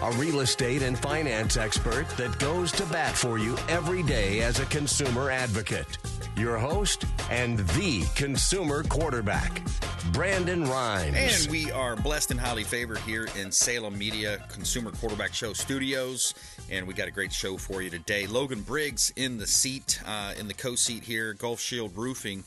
a real estate and finance expert that goes to bat for you every day as a consumer advocate. Your host and the consumer quarterback, Brandon Rhymes. And we are blessed and highly favored here in Salem Media Consumer Quarterback Show Studios. And we got a great show for you today. Logan Briggs in the seat, in the co-seat here. Gulf Shield Roofing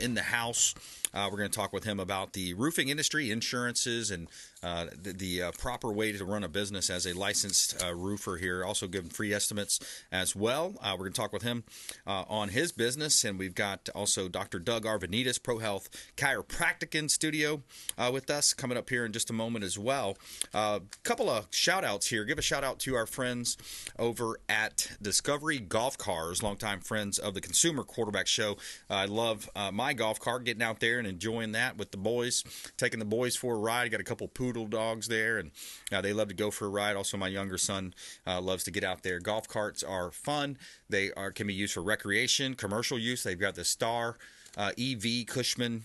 in the house. We're going to talk with him about the roofing industry, insurances, and the proper way to run a business as a licensed roofer here. Also give him free estimates as well. We're going to talk with him on his business. And we've got also Dr. Doug Arvanites, ProHealth Chiropractic in studio with us, coming up here in just a moment as well. A couple of shout-outs here. Give a shout-out to our friends over at Discovery Golf Cars, longtime friends of the Consumer Quarterback Show. I love my golf cart, getting out there and enjoying that with the boys, taking the boys for a ride. Got a couple poodle dogs there, and they love to go for a ride. Also, my younger son loves to get out there. Golf carts are fun. They can be used for recreation, commercial use. They've got the Star EV Cushman,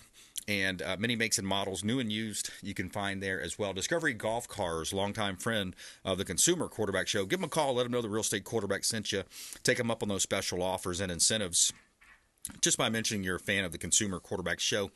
and many makes and models, new and used, you can find there as well. Discovery Golf Cars, longtime friend of the Consumer Quarterback Show. Give them a call. Let them know the Real Estate Quarterback sent you. Take them up on those special offers and incentives just by mentioning you're a fan of the Consumer Quarterback Show.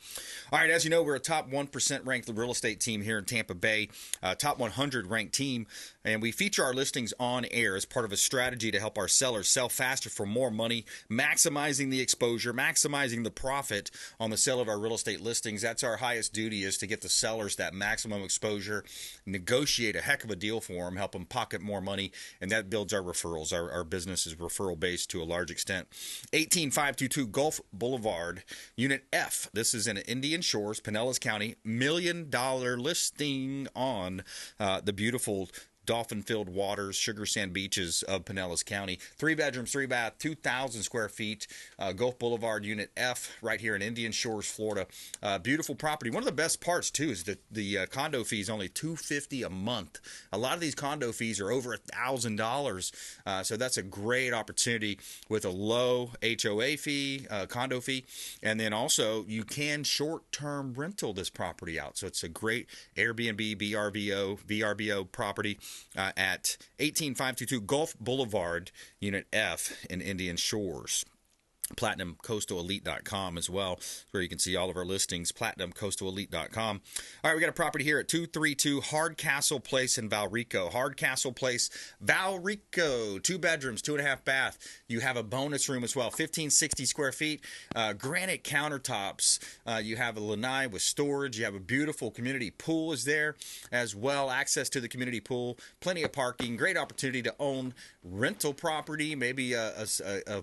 All right, as you know, we're a top 1% ranked real estate team here in Tampa Bay, top 100 ranked team, and we feature our listings on air as part of a strategy to help our sellers sell faster for more money, maximizing the exposure, maximizing the profit on the sale of our real estate listings. That's our highest duty, is to get the sellers that maximum exposure, negotiate a heck of a deal for them, help them pocket more money, and that builds our referrals. Our business is referral-based to a large extent. 18522 Gulf Boulevard, Unit F. This is in Indian Shores, Pinellas County. $1 million listing on the beautiful dolphin-filled waters, sugar sand beaches of Pinellas County. 3 bedrooms, 3 bath, 2,000 square feet. Gulf Boulevard, Unit F, right here in Indian Shores, Florida. Beautiful property. One of the best parts, too, is that the condo fee is only $250 a month. A lot of these condo fees are over $1,000. So that's a great opportunity with a low HOA fee, condo fee. And then also, you can short-term rental this property out. So it's a great Airbnb, VRBO property. At 18522 Gulf Boulevard, Unit F in Indian Shores. PlatinumCoastalElite.com as well, where you can see all of our listings, PlatinumCoastalElite.com. All right, we got a property here at 232 Hardcastle Place in Valrico. Hardcastle Place, Valrico, 2 bedrooms, 2.5 bath. You have a bonus room as well, 1,560 square feet, granite countertops. You have a lanai with storage. You have a beautiful community pool is there as well, access to the community pool, plenty of parking, great opportunity to own rental property, maybe a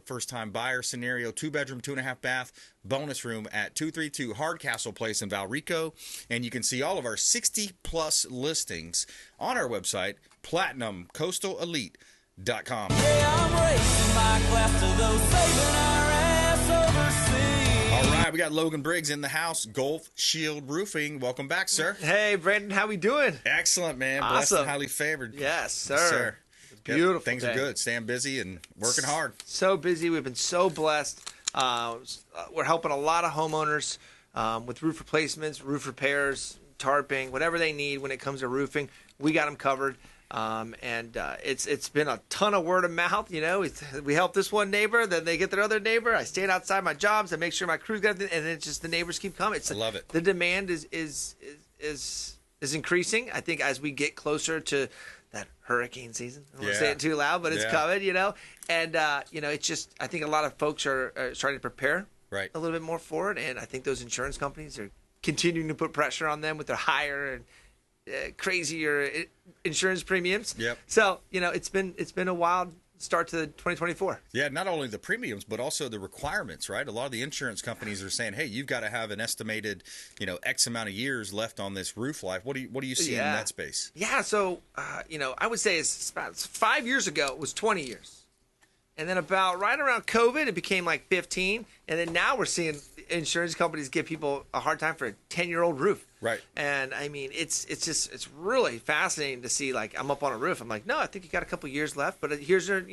first-time buyer scenario. 2 bedroom, 2.5 bath, bonus room at 232 Hardcastle Place in Valrico. And you can see all of our 60-plus listings on our website, PlatinumCoastalElite.com. Yeah, I'm racing my class to those saving our ass overseas. All right, we got Logan Briggs in the house, Gulf Shield Roofing. Welcome back, sir. Hey, Brandon, how we doing? Excellent, man. Awesome. Blessed and highly favored. Yes, sir. Yes, sir. Beautiful. Yep, things day. are good. Staying busy and working hard. So busy. We've been so blessed. We're helping a lot of homeowners with roof replacements, roof repairs, tarping, whatever they need when it comes to roofing. We got them covered. It's been a ton of word of mouth. You know, we help this one neighbor, then they get their other neighbor. I stand outside my jobs. I make sure my crew's got it, and it's just the neighbors keep coming. I love it. The demand is increasing. I think as we get closer to that hurricane season. I don't want to say it too loud, but it's coming, you know. And, it's just, I think a lot of folks are starting to prepare a little bit more for it. And I think those insurance companies are continuing to put pressure on them with their higher and crazier insurance premiums. Yep. So, it's been a wild start to 2024. Yeah, not only the premiums, but also the requirements, right? A lot of the insurance companies are saying, hey, you've got to have an estimated, X amount of years left on this roof life. What do you see in that space? Yeah, so, I would say it's about 5 years ago, it was 20 years. And then right around COVID, it became like 15. And then now we're seeing insurance companies give people a hard time for a 10-year-old roof. Right. And I mean, it's really fascinating to see. Like, I'm up on a roof. I'm like, no, I think you got a couple years left, but here's your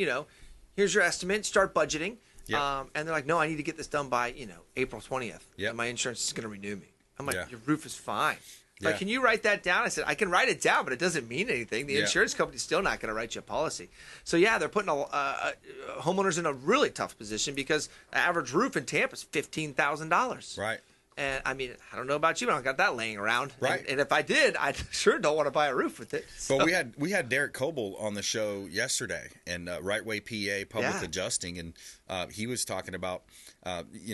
estimate. Start budgeting. Yep. And they're like, no, I need to get this done by April 20th. Yeah. My insurance is going to renew me. I'm like, your roof is fine. Like, Yeah. can you write that down? I said, I can write it down, but it doesn't mean anything. The Yeah. insurance company's still not going to write you a policy. So, yeah, they're putting homeowners in a really tough position because the average roof in Tampa is $15,000. Right. And, I mean, I don't know about you, but I don't got that laying around. Right. And if I did, I sure don't want to buy a roof with it. So. But we had Derek Coble on the show yesterday, and Right Way PA Public Adjusting, and he was talking about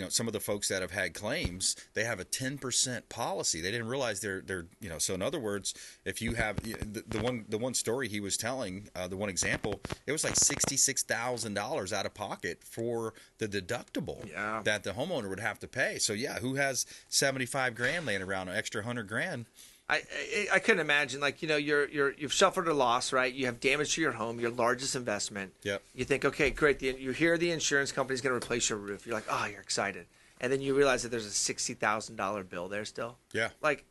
some of the folks that have had claims. They have a 10% policy. They didn't realize they're So in other words, if you have the one story he was telling, the one example, it was like $66,000 out of pocket for the deductible that the homeowner would have to pay. So who has $75,000 laying around, an extra $100,000? I couldn't imagine, like, you've suffered a loss, right? You have damage to your home, your largest investment. Yep. You think, okay, great. You hear the insurance company's going to replace your roof. You're like, oh, you're excited. And then you realize that there's a $60,000 bill there still. Yeah. Like,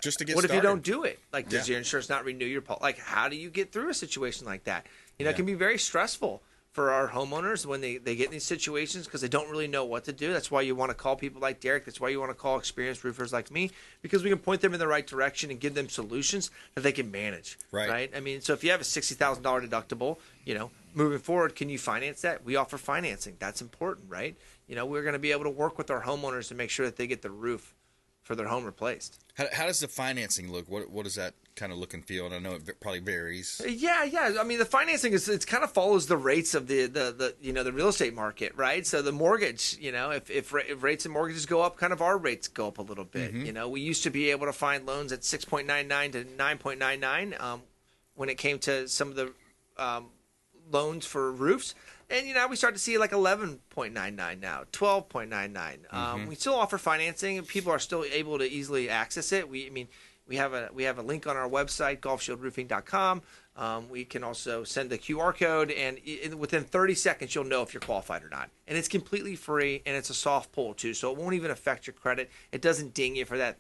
just to get what started. if you don't do it? Like, does your insurance not renew your policy? Like, how do you get through a situation like that? It can be very stressful for our homeowners when they get in these situations because they don't really know what to do. That's why you want to call people like Derek. That's why you want to call experienced roofers like me, because we can point them in the right direction and give them solutions that they can manage. Right? I mean, so if you have a $60,000 deductible, moving forward, can you finance that? We offer financing. That's important, right? We're going to be able to work with our homeowners to make sure that they get the roof for their home replaced. How does the financing look? What does that kind of look and feel? And I know it probably varies. Yeah. I mean, the financing it kind of follows the rates of the real estate market, right? So the mortgage, if rates and mortgages go up, kind of our rates go up a little bit. Mm-hmm. We used to be able to find loans at 6.99 to 9.99 when it came to some of the loans for roofs. And, we start to see like 11.99 now, 12.99. We still offer financing, and people are still able to easily access it. We have a link on our website, golfshieldroofing.com. We can also send a QR code, and within 30 seconds, you'll know if you're qualified or not. And it's completely free, and it's a soft pull, too, so it won't even affect your credit. It doesn't ding you for that,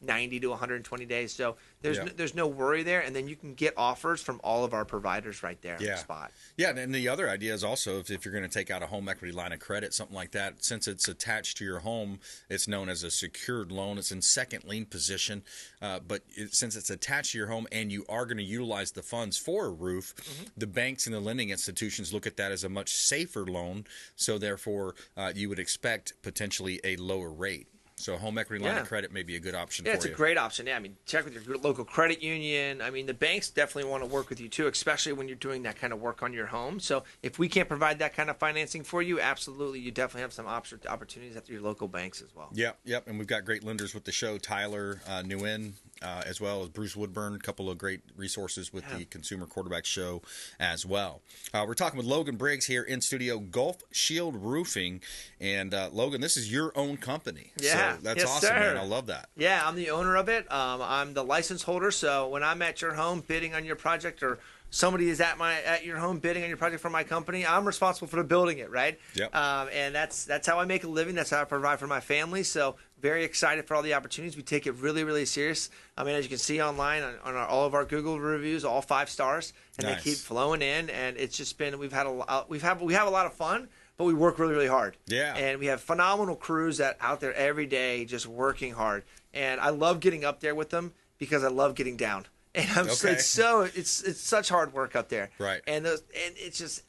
90 to 120 days. So there's no worry there, and then you can get offers from all of our providers right there on the spot. Yeah, and the other idea is also if you're going to take out a home equity line of credit, something like that, since it's attached to your home, it's known as a secured loan. It's in second lien position, but since it's attached to your home and you are going to utilize the funds for a roof, the banks and the lending institutions look at that as a much safer loan, so therefore you would expect potentially a lower rate. So a home equity line of credit may be a good option for you. Yeah, it's a great option. Yeah, I mean, check with your local credit union. I mean, the banks definitely want to work with you too, especially when you're doing that kind of work on your home. So if we can't provide that kind of financing for you, absolutely, you definitely have some opportunities at your local banks as well. Yep. And we've got great lenders with the show, Tyler Nguyen, as well as Bruce Woodburn, a couple of great resources with the Consumer Quarterback Show as well. We're talking with Logan Briggs here in studio, Gulf Shield Roofing. And Logan, this is your own company. Yeah. So that's awesome, sir. man. I love that. Yeah, I'm the owner of it. I'm the license holder. So when I'm at your home bidding on your project, or somebody is at your home bidding on your project for my company, I'm responsible for building it, right? Yep. And that's how I make a living. That's how I provide for my family. So very excited for all the opportunities. We take it really, really serious. I mean, as you can see online on all of our Google reviews, all 5 stars, and They keep flowing in. And it's just been we have a lot of fun. But we work really, really hard. Yeah. And we have phenomenal crews that out there every day just working hard. And I love getting up there with them because I love getting down. And it's such hard work up there. Right. And it's just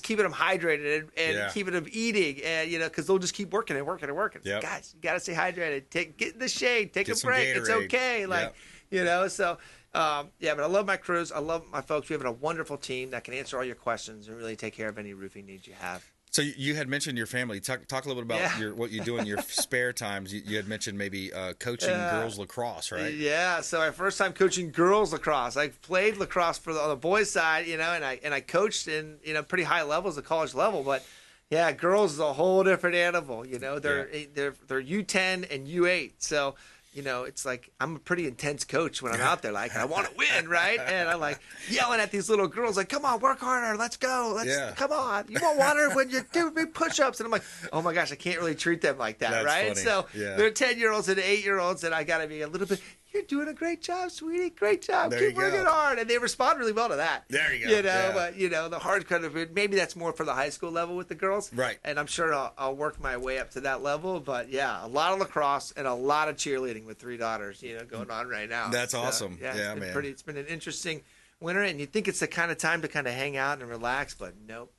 keeping them hydrated and keeping them eating, and because they'll just keep working and working and working. Yep. Guys, you got to stay hydrated. Get in the shade. Take a break. Gatorade. It's okay. So. But I love my crews. I love my folks. We have a wonderful team that can answer all your questions and really take care of any roofing needs you have. So you had mentioned your family. Talk a little bit about what you do in your spare times. You had mentioned maybe coaching girls lacrosse, right? Yeah. So my first time coaching girls lacrosse. I played lacrosse on the boys' side, and I coached in pretty high levels, the college level. But yeah, girls is a whole different animal. They're U10 and U8. So. It's like I'm a pretty intense coach when I'm out there. Like, I want to win, right? And I'm like yelling at these little girls, like, "Come on, work harder. Let's go. Come on. You want water when you do big push-ups?" And I'm like, "Oh my gosh, I can't really treat them like that, right?" Funny. So they're 10-year-olds and 8-year-olds, and I got to be a little bit. you're doing a great job, sweetie. Great job. There Keep you go. working hard. And they respond really well to that. There you go. Yeah. But, the hard kind of, maybe that's more for the high school level with the girls. Right. And I'm sure I'll work my way up to that level. But, yeah, a lot of lacrosse and a lot of cheerleading with 3 daughters, going on right now. That's awesome. Yeah, man. It's been an interesting winter. And you think it's the kind of time to kind of hang out and relax, but nope.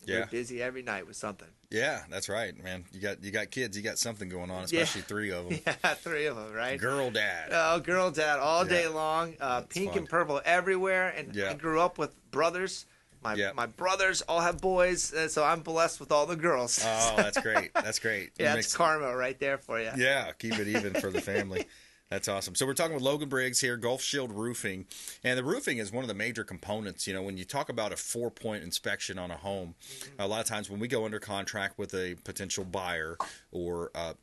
We're busy every night with something. Yeah, that's right, man. You got kids. You got something going on, especially 3 of them. Yeah, 3 of them, right? Girl dad. Oh, girl dad all day long. Pink fun. and purple everywhere. And I grew up with brothers. My brothers all have boys, so I'm blessed with all the girls. Oh, that's great. That's great. Yeah, it's karma right there for you. Yeah, keep it even for the family. That's awesome. So we're talking with Logan Briggs here, Gulf Shield Roofing. And the roofing is one of the major components. When you talk about a 4-point inspection on a home, a lot of times when we go under contract with a potential buyer or, of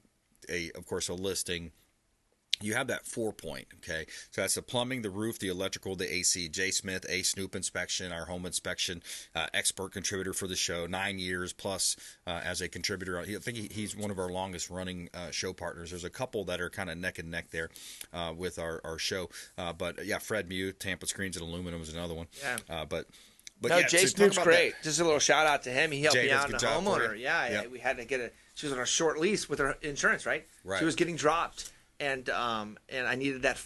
course, a listing, you have that 4-point, okay? So that's the plumbing, the roof, the electrical, the AC. Jay Smith, A. Snoop Inspection, our home inspection expert contributor for the show, 9 years plus as a contributor. I think he's one of our longest running show partners. There's a couple that are kind of neck and neck there with our show. But Fred Mew, Tampa Screens and Aluminum is another one. Yeah. But Jay Snoop's great. Just a little shout out to him. He helped me out, the homeowner. Yeah. We had to she was on a short lease with her insurance, right? Right. She was getting dropped. And I needed that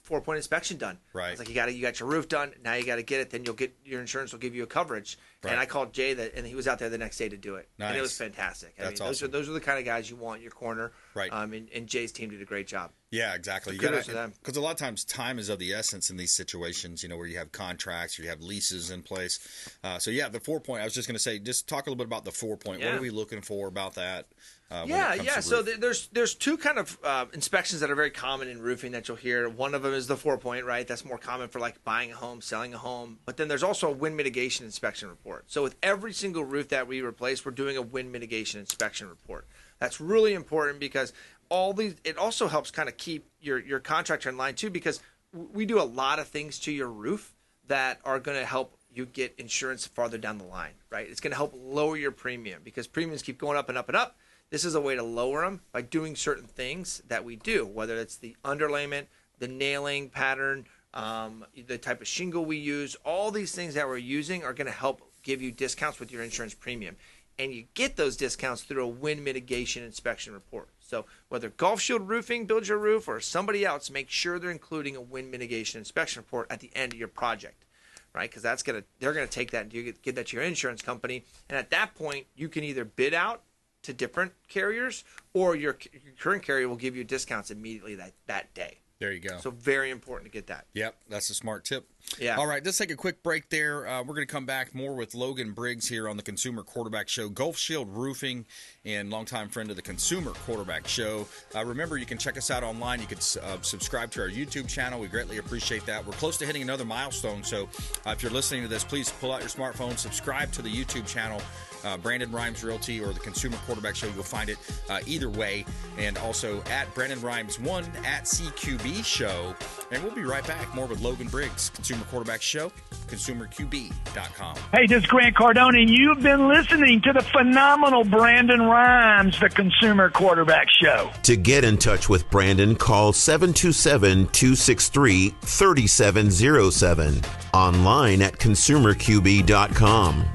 4-point inspection done. Right. I was like, you got your roof done. Now you got to get it. Then you'll get your insurance will give you a coverage. Right. And I called Jay and he was out there the next day to do it. Nice. And it was fantastic. That's awesome. Those are the kind of guys you want in your corner. Right. And Jay's team did a great job. Yeah, exactly. Kudos to them. Because a lot of times time is of the essence in these situations, where you have contracts, you have leases in place. The 4-point, I was just going to say, just talk a little bit about the 4-point. Yeah. What are we looking for about that? So there's 2 kind of inspections that are very common in roofing that you'll hear. One of them is the 4-point, right? That's more common for like buying a home, selling a home. But then there's also a wind mitigation inspection report. So with every single roof that we replace, we're doing a wind mitigation inspection report. That's really important because it also helps kind of keep your contractor in line too, because we do a lot of things to your roof that are going to help you get insurance farther down the line, right? It's going to help lower your premium because premiums keep going up and up and up. This is a way to lower them by doing certain things that we do, whether it's the underlayment, the nailing pattern, the type of shingle we use. All these things that we're using are going to help give you discounts with your insurance premium. And you get those discounts through a wind mitigation inspection report. So whether Gulf Shield Roofing builds your roof or somebody else, make sure they're including a wind mitigation inspection report at the end of your project, right? Because they're gonna take that and give that to your insurance company. And at that point, you can either bid out to different carriers or your current carrier will give you discounts immediately that day. There you go. So very important to get that. Yep, that's a smart tip. Yeah. All right, let's take a quick break there. We're going to come back more with Logan Briggs here on the Consumer Quarterback Show. Gulf Shield Roofing and longtime friend of the Consumer Quarterback Show. Remember, you can check us out online. You can subscribe to our YouTube channel. We greatly appreciate that. We're close to hitting another milestone, so if you're listening to this, please pull out your smartphone, subscribe to the YouTube channel, Brandon Rhymes Realty or the Consumer Quarterback Show. You'll find it either way. And also at Brandon Rhymes 1 at CQB Show. And we'll be right back. More with Logan Briggs, Consumer Quarterback Show, consumerqb.com. Hey, this is Grant Cardone, and you've been listening to the phenomenal Brandon Rhymes, the Consumer Quarterback Show. To get in touch with Brandon, call 727-263-3707. Online at consumerqb.com.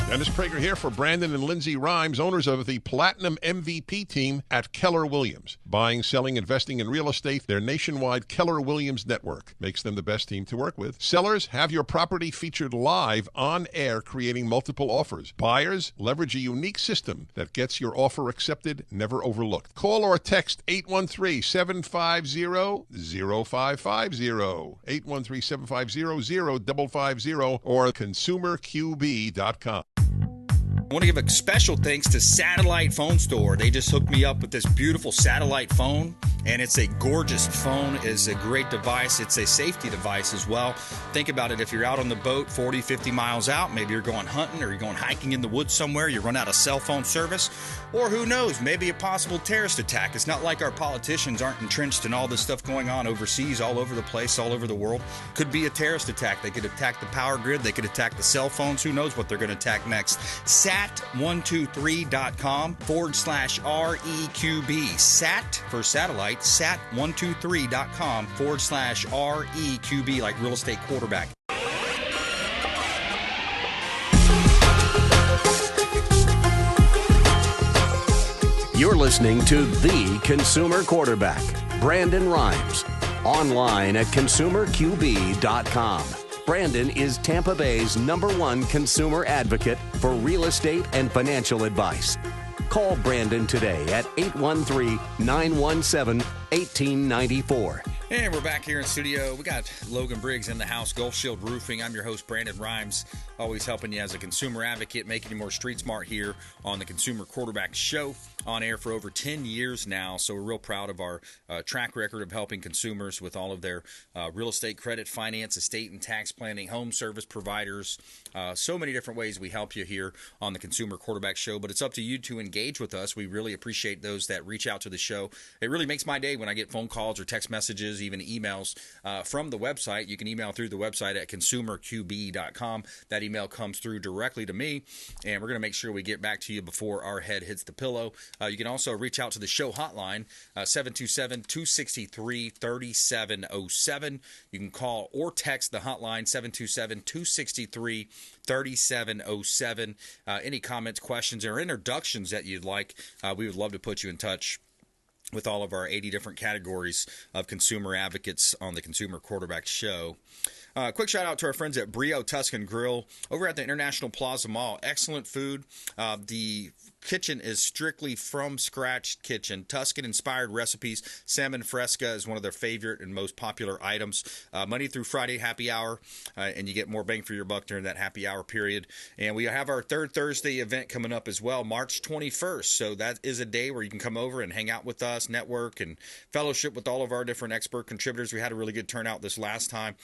Dennis Prager here for Brandon and Lindsay Rhymes, owners of the Platinum MVP team at Keller Williams. Buying, selling, investing in real estate, their nationwide Keller Williams network makes them the best team to work with. Sellers, have your property featured live on air, creating multiple offers. Buyers, leverage a unique system that gets your offer accepted, never overlooked. Call or text 813-750-0550, 813-750-0550, or consumerqb.com. I want to give a special thanks to Satellite Phone Store. They just hooked me up with this beautiful satellite phone, and it's a gorgeous phone. It's a great device. It's a safety device as well. Think about it. If you're out on the boat 40, 50 miles out, maybe you're going hunting or you're going hiking in the woods somewhere, you run out of cell phone service, or who knows, maybe a possible terrorist attack. It's not like our politicians aren't entrenched in all this stuff going on overseas, all over the place, all over the world. Could be a terrorist attack. They could attack the power grid. They could attack the cell phones. Who knows what they're going to attack next. sat123.com/REQB. Sat for satellite, sat123.com/REQB, like real estate quarterback. You're listening to The Consumer Quarterback, Brandon Rhymes, online at consumerqb.com. Brandon is Tampa Bay's #1 consumer advocate for real estate and financial advice. Call Brandon today at 813-917-1894. And we're back here in studio. We got Logan Briggs in the house, Gulf Shield Roofing. I'm your host, Brandon Rhymes, always helping you as a consumer advocate, making you more street smart here on the Consumer Quarterback Show, on air for over 10 years now. So we're real proud of our track record of helping consumers with all of their real estate, credit, finance, estate and tax planning, home service providers. So many different ways we help you here on the Consumer Quarterback Show, but it's up to you to engage with us. We really appreciate those that reach out to the show. It really makes my day when I get phone calls or text messages, even emails from the website. You can email through the website at consumerqb.com. That email comes through directly to me, and we're going to make sure we get back to you before our head hits the pillow. You can also reach out to the show hotline, 727-263-3707. You can call or text the hotline, 727-263-3707. Any comments, questions, or introductions that you'd like, we would love to put you in touch with all of our 80 different categories of consumer advocates on the Consumer Quarterback Show. Quick shout out to our friends at Brio Tuscan Grill over at the International Plaza Mall. Excellent food. The kitchen is strictly from scratch kitchen. Tuscan inspired recipes. Salmon fresca is one of their favorite and most popular items. Monday through Friday happy hour, and you get more bang for your buck during that happy hour period. And we have our third Thursday event coming up as well, March 21st. So that is a day where you can come over and hang out with us, network, and fellowship with all of our different expert contributors. We had a really good turnout this last time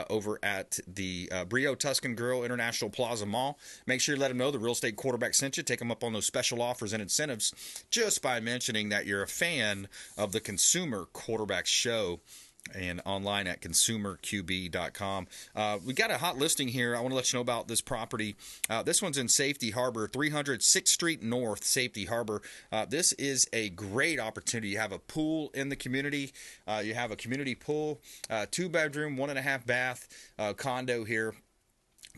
over at the Brio Tuscan Grill, International Plaza Mall. Make sure you let them know the Real Estate Quarterback sent you. Take them up on those special offers and incentives just by mentioning that you're a fan of the Consumer Quarterback Show, and online at consumerqb.com. We got a hot listing here. I want to let you know about this property. This one's in Safety Harbor, 300 6th Street North, Safety Harbor. This is a great opportunity. You have a pool in the community. You have a community pool, 2-bedroom, 1.5 bath condo here.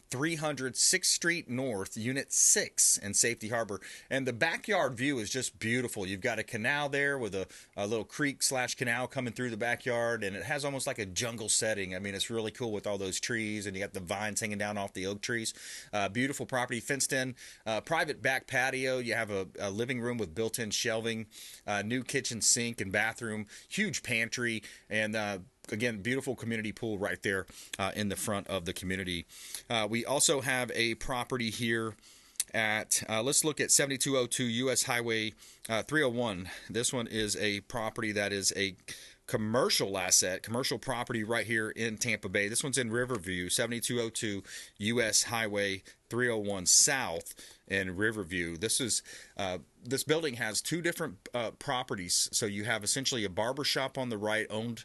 300 6th Street North, Unit 6 in Safety Harbor. And the backyard view is just beautiful. You've got a canal there with a little creek/canal coming through the backyard, and it has almost like a jungle setting. I mean, it's really cool with all those trees, and you got the vines hanging down off the oak trees. Beautiful property, fenced in, private back patio. You have a living room with built-in shelving, new kitchen sink and bathroom, huge pantry, and again, beautiful community pool right there in the front of the community. We also have a property here at, let's look at 7202 US Highway 301. This one is a property that is a commercial asset, commercial property right here in Tampa Bay. This one's in Riverview, 7202 US Highway 301 South in Riverview. This building has two different properties. So you have essentially a barbershop on the right, owned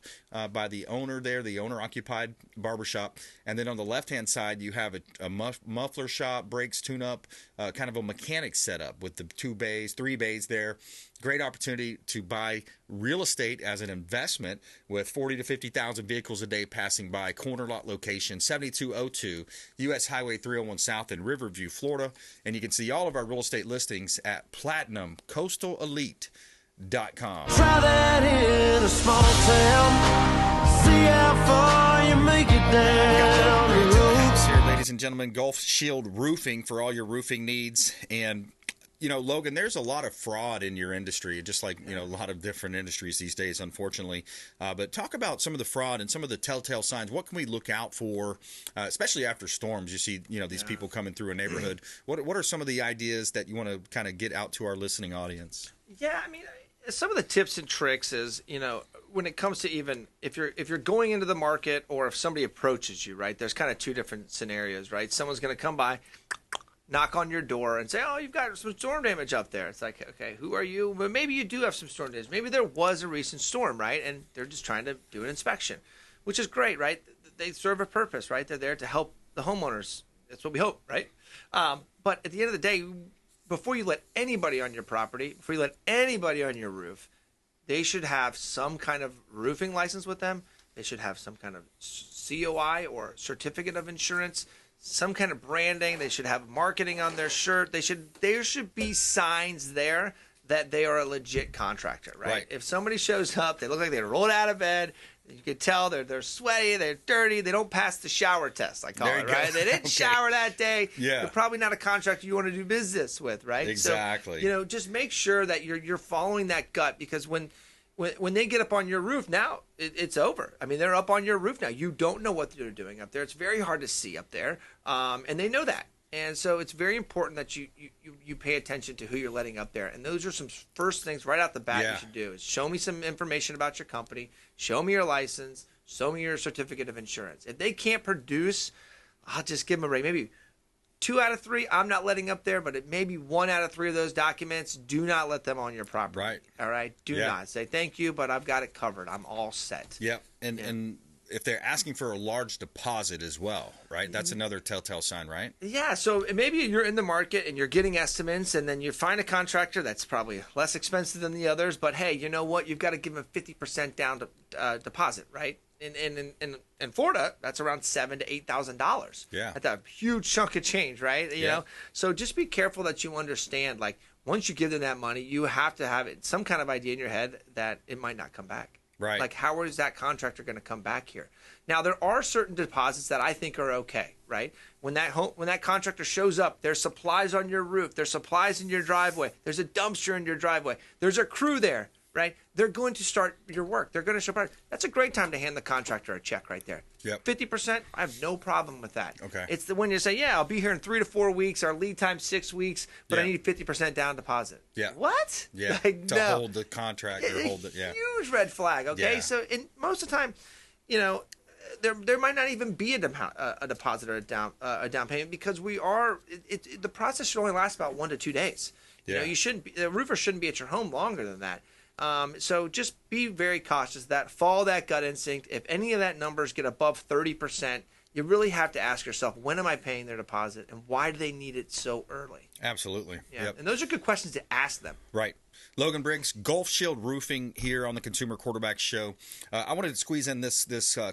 by the owner there, the owner-occupied barbershop. And then on the left-hand side, you have a muffler shop, brakes, tune-up, kind of a mechanic setup with the 3 bays there. Great opportunity to buy real estate as an investment with 40 to 50,000 vehicles a day passing by. Corner lot location, 7202 US Highway 301 South in Riverview, Florida. And you can see all of our real estate listings at PlatinumCoastalElite.com. Try that in a small town. See how far you make it down the road. Here, ladies and gentlemen, Gulf Shield Roofing for all your roofing needs. And you know, Logan, there's a lot of fraud in your industry, just like, you know, a lot of different industries these days, unfortunately. But talk about some of the fraud and some of the telltale signs. What can we look out for, especially after storms? You see, you know, these people coming through a neighborhood. What are some of the ideas that you want to kind of get out to our listening audience? Yeah, I mean, some of the tips and tricks is, you know, when it comes to even if you're going into the market or if somebody approaches you, right, there's kind of two different scenarios, right? Someone's going to come by, knock on your door and say, oh, you've got some storm damage up there. It's like, okay, who are you? But maybe you do have some storm damage. Maybe there was a recent storm, right? And they're just trying to do an inspection, which is great, right? They serve a purpose, right? They're there to help the homeowners That's what we hope, right? But at the end of the day, before you let anybody on your property, before you let anybody on your roof, they should have some kind of roofing license with them. They should have some kind of COI or certificate of insurance, some kind of branding. They should have marketing on their shirt. There should be signs there that they are a legit contractor, right? If somebody shows up, they look like they rolled out of bed. You can tell they're sweaty, they're dirty, they don't pass the shower test, I call it, right? They didn't shower that day. Yeah. They're probably not a contractor you want to do business with, right? Exactly. So, just make sure that you're following that gut, because when they get up on your roof, now it's over. I mean, they're up on your roof now. You don't know what they're doing up there. It's very hard to see up there, and they know that. And so it's very important that you pay attention to who you're letting up there. And those are some first things right out the bat you should do is show me some information about your company, show me your license, show me your certificate of insurance. If they can't produce, I'll just give them a rate. Maybe 2 out of 3 I'm not letting up there, but it may be 1 out of 3 of those documents. Do not let them on your property. Right. All right? Do not. Say, thank you, but I've got it covered. I'm all set. Yep. And if they're asking for a large deposit as well, right? That's another telltale sign, right? Yeah, so maybe you're in the market and you're getting estimates, and then you find a contractor that's probably less expensive than the others, but hey, you know what? You've got to give them 50% down deposit, right? In Florida, that's around $7,000 to $8,000. Yeah. That's a huge chunk of change, right? You know? So just be careful that you understand, like, once you give them that money, you have to have some kind of idea in your head that it might not come back. Right. Like, how is that contractor going to come back here? Now, there are certain deposits that I think are okay, right? When that contractor shows up, there's supplies on your roof, there's supplies in your driveway, there's a dumpster in your driveway, there's a crew there, right? They're going to start your work. They're going to show up. That's a great time to hand the contractor a check right there. Yep. 50%, I have no problem with that. Okay. It's when you say, I'll be here in 3 to 4 weeks. Our lead time 6 weeks, but I need 50% down deposit. Yeah. What? Yeah. Like, to hold the contract or hold it. Yeah. Huge red flag. Okay. Yeah. So most of the time, there might not even be a deposit or a down payment, because the process should only last about 1 to 2 days. Yeah. The roofer shouldn't be at your home longer than that. So just be very cautious of that. Follow that gut instinct. If any of that numbers get above 30%, you really have to ask yourself, when am I paying their deposit, and why do they need it so early? Absolutely. Yeah. Yep. And those are good questions to ask them. Right. Logan Briggs, Gulf Shield Roofing here on the Consumer Quarterback Show. I wanted to squeeze in this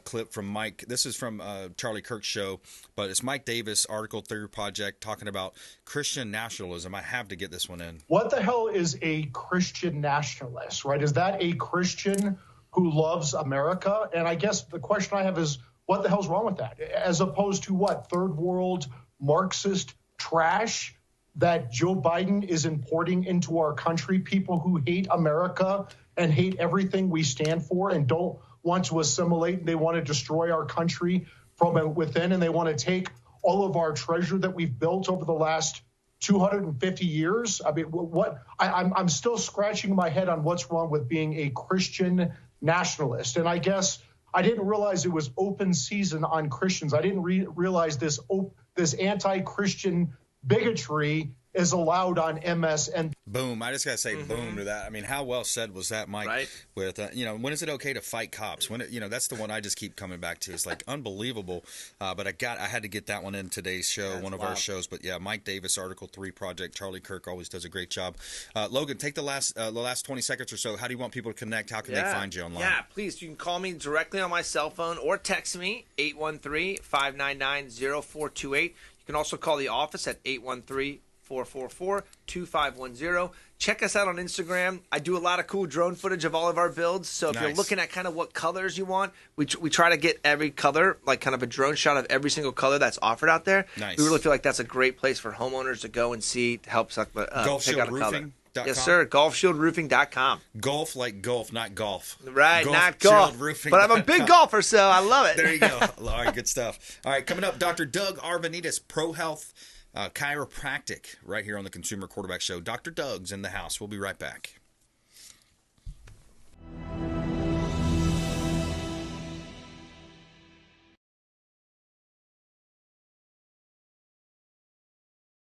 clip from Mike. This is from Charlie Kirk's show, but it's Mike Davis, Article 3 Project, talking about Christian nationalism. I have to get this one in. What the hell is a Christian nationalist, right? Is that a Christian who loves America? And I guess the question I have is, what the hell's wrong with that? As opposed to what? Third world Marxist trash that Joe Biden is importing into our country, people who hate America and hate everything we stand for and don't want to assimilate. They want to destroy our country from within, and they want to take all of our treasure that we've built over the last 250 years. I mean, I'm still scratching my head on what's wrong with being a Christian nationalist. And I guess I didn't realize it was open season on Christians. I didn't realize this anti-Christian bigotry is allowed on MSN. Boom. I just got to say boom to that. I mean, how well said was that, Mike? Right. With, when is it okay to fight cops? When, that's the one I just keep coming back to. It's like unbelievable. But I had to get that one in today's show, one of our shows. But yeah, Mike Davis, Article 3 Project. Charlie Kirk always does a great job. Logan, take the last 20 seconds or so. How do you want people to connect? How can they find you online? Yeah, please. You can call me directly on my cell phone or text me, 813-599-0428. You can also call the office at 813-444-2510. Check us out on Instagram. I do a lot of cool drone footage of all of our builds. So if you're looking at kind of what colors you want, we try to get every color, like kind of a drone shot of every single color that's offered out there. Nice. We really feel like that's a great place for homeowners to go and see, to help pick out a color. Yes, sir. GulfShieldRoofing.com. Golf like golf, not golf. Right, not golf. But I'm a big golfer, so I love it. There you go. All right, good stuff. All right, coming up, Dr. Doug Arvanitis, Pro Health Chiropractic, right here on the Consumer Quarterback Show. Dr. Doug's in the house. We'll be right back.